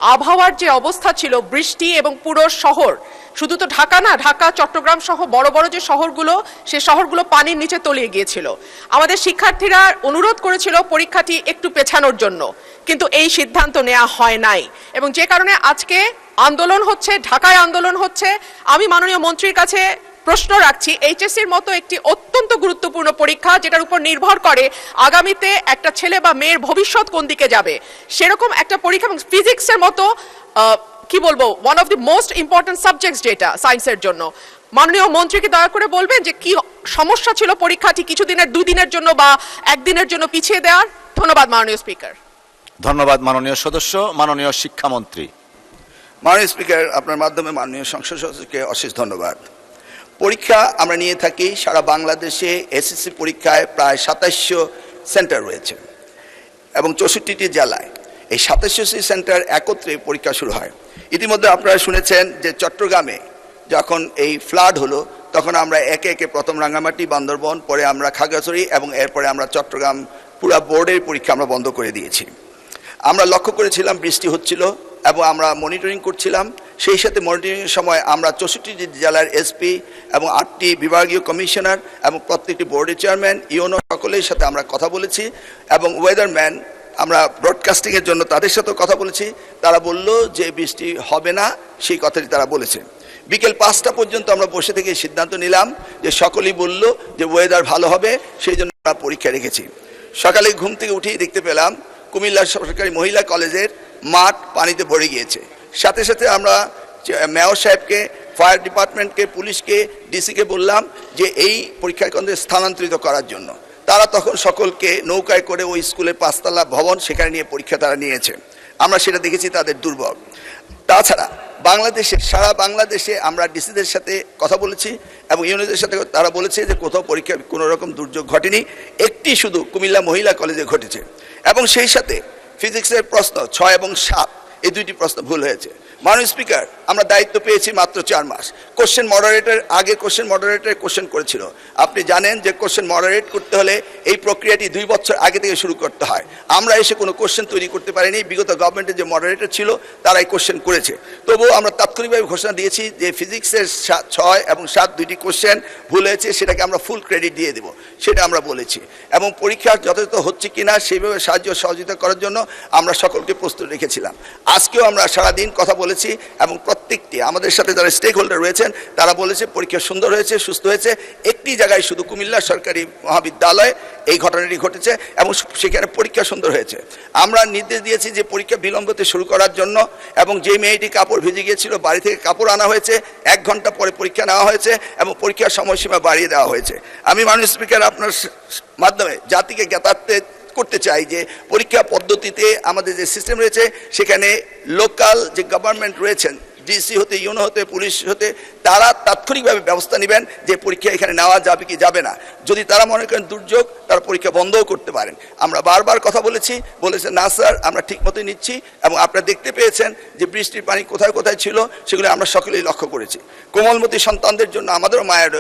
আবহাওয়ার যে অবস্থা ছিল, বৃষ্টি এবং পুরো শহর, শুধু তো ঢাকা না, ঢাকা চট্টগ্রাম সহ বড় বড় যে শহরগুলো, সে শহরগুলো পানির নিচে তলিয়ে গিয়েছিল। আমাদের শিক্ষার্থীরা অনুরোধ করেছিল পরীক্ষাটি একটু পেছানোর জন্য, কিন্তু এই সিদ্ধান্ত নেওয়া হয় নাই, এবং যে কারণে আজকে আন্দোলন হচ্ছে, ঢাকায় আন্দোলন হচ্ছে। আমি মাননীয় মন্ত্রীর কাছে প্রশ্ন রাখছি, এইচএসসির মতো একটি অত্যন্ত গুরুত্বপূর্ণ পরীক্ষা, যেটার উপর নির্ভর করে আগামীতে একটা ছেলে বা মেয়ের ভবিষ্যৎ কোন দিকে যাবে, সেরকম একটা পরীক্ষা, এবং ফিজিক্সের মতো কি বলবো, one of the most important subjects যেটা সায়েন্সের জন্য, মাননীয় মন্ত্রীকে দয়া করে বলবেন যে কি সমস্যা ছিল পরীক্ষাটি কিছুদিনের, 2 দিনের জন্য বা 1 দিনের জন্য পিছিয়ে দেওয়ার। ধন্যবাদ মাননীয় স্পিকার। ধন্যবাদ মাননীয় সদস্য। মাননীয় শিক্ষামন্ত্রী। মাননীয় স্পিকার, আপনার মাধ্যমে মাননীয় সংসদ সদস্যকে অশেষ ধন্যবাদ। পরীক্ষা আমরা নিয়ে থাকি সারা বাংলাদেশে। এসএসসি পরীক্ষায় প্রায় 2700 সেন্টার রয়েছে এবং 64টি জেলায় এই 2700টি সেন্টার একত্রে পরীক্ষা শুরু হয়। ইতিমধ্যে আপনারা শুনেছেন যে চট্টগ্রামে যখন এই ফ্লাড হলো, তখন আমরা একে একে প্রথম রাঙ্গামাটি, বান্দরবন, পরে আমরা খাগড়াছড়ি এবং এরপরে আমরা চট্টগ্রাম পুরো বোর্ডের পরীক্ষা আমরা বন্ধ করে দিয়েছি। আমরা লক্ষ্য করেছিলাম বৃষ্টি হচ্ছিল এবং আমরা মনিটরিং করছিলাম। সেই সাথে মনিটরিংয়ের সময় আমরা 64টি জেলার এসপি এবং 8টি বিভাগীয় কমিশনার এবং প্রত্যেকটি বোর্ডের চেয়ারম্যান, ইউনো সকলের সাথে আমরা কথা বলেছি, এবং ওয়েদারম্যান আমরা ব্রডকাস্টিংয়ের জন্য তাদের সাথেও কথা বলেছি। তারা বলল যে বৃষ্টি হবে না, সেই কথাটি তারা বলেছে। বিকেল 5টা পর্যন্ত আমরা বসে থেকে সিদ্ধান্ত নিলাম যে সকলেই বলল যে ওয়েদার ভালো হবে, সেই জন্য আমরা পরীক্ষা রেখেছি। সকালে ঘুম থেকে উঠেই দেখতে পেলাম কুমিল্লা সরকারি মহিলা কলেজের মাঠ পানিতে ভরে গিয়েছে। সাথে সাথে আমরা মেয়র সাহেবকে, ফায়ার ডিপার্টমেন্টকে, পুলিশকে, ডিসিকে বললাম যে এই পরীক্ষা কেন্দ্রে স্থানান্তরিত করার জন্য। তারা তখন সকলকে নৌকায় করে ওই স্কুলের 5তলা ভবন, সেখানে নিয়ে পরীক্ষা তারা নিয়েছে। আমরা সেটা দেখেছি তাদের দুর্ভোগ। তাছাড়া বাংলাদেশে, সারা বাংলাদেশে আমরা ডিসিদের সাথে কথা বলেছি এবং ইউনিটের সাথে, তারা বলেছে যে কোথাও পরীক্ষা কোনো রকম দুর্যোগ ঘটেনি, একটি শুধু কুমিল্লা মহিলা কলেজে ঘটেছে। এবং সেই সাথে ফিজিক্সের প্রশ্ন 6 এবং 7, এই 2টি প্রশ্ন ভুল হয়েছে। মাননীয় স্পিকার, আমরা দায়িত্ব পেয়েছি মাত্র 4 মাস। কোশ্চেন মডারেটর, আগে কোশ্চেন মডারেটর কোশ্চেন করেছিল। আপনি জানেন যে কোশ্চেন মডারেট করতে হলে এই প্রক্রিয়াটি 2 বছর আগে থেকে শুরু করতে হয়। আমরা এসে কোনো কোশ্চেন তৈরি করতে পারিনি। বিগত গভর্নমেন্টের যে মডারেটর ছিল তারা এই কোশ্চেন করেছে। তবুও আমরা তাৎক্ষণিকভাবে ঘোষণা দিয়েছি যে ফিজিক্সের 6 এবং 7 2টি কোশ্চেন ভুল হয়েছে, সেটাকে আমরা ফুল ক্রেডিট দিয়ে দেব, সেটা আমরা বলেছি। এবং পরীক্ষা যথাযথ হচ্ছে কিনা সেইভাবে সাহায্য সহযোগিতা করার জন্য আমরা সকলকে প্রস্তুত রেখেছিলাম। আজকেও আমরা সারাদিন কথা বলেছি এবং প্রত্যেকটি আমাদের সাথে যারা স্টেক হোল্ডার রয়েছেন তারা বলেছে পরীক্ষা সুন্দর হয়েছে, সুস্থ হয়েছে। একটি জায়গায় শুধু কুমিল্লা সরকারি মহাবিদ্যালয়ে এই ঘটনাটি ঘটেছে এবং সেখানে পরীক্ষা সুন্দর হয়েছে। আমরা নির্দেশ দিয়েছি যে পরীক্ষা বিলম্বতে শুরু করার জন্য, এবং যে মেয়েটি কাপড় ভিজে গিয়েছিল বাড়ি থেকে কাপড় আনা হয়েছে, 1 ঘন্টা পরে পরীক্ষা নেওয়া হয়েছে এবং পরীক্ষার সময়সীমা বাড়িয়ে দেওয়া হয়েছে। আমি মাননীয় স্পিকার আপনার মাধ্যমে জাতিকে জ্ঞাতার্থে করতে চাই যে পরীক্ষা পদ্ধতিতে আমাদের যে সিস্টেম রয়েছে, সেখানে লোকাল যে গভর্নমেন্ট রয়েছেন, ডিসি হতে, ইউনো হতে, পুলিশ হতে, তারা তাৎক্ষণিকভাবে ব্যবস্থা নেবেন যে পরীক্ষা এখানে নেওয়া যাবে কি যাবে না। যদি তারা মনে করেন দুর্যোগ, তারা পরীক্ষা বন্ধও করতে পারেন। আমরা বারবার কথা বলেছে না স্যার, আমরা ঠিক মতোই নিচ্ছি, এবং আপনারা দেখতে পেয়েছেন যে বৃষ্টির পানি কোথায় কোথায় ছিল, সেগুলো আমরা সকলেই লক্ষ্য করেছি। কোমলমতি সন্তানদের জন্য আমাদেরও মায়া রয়েছে।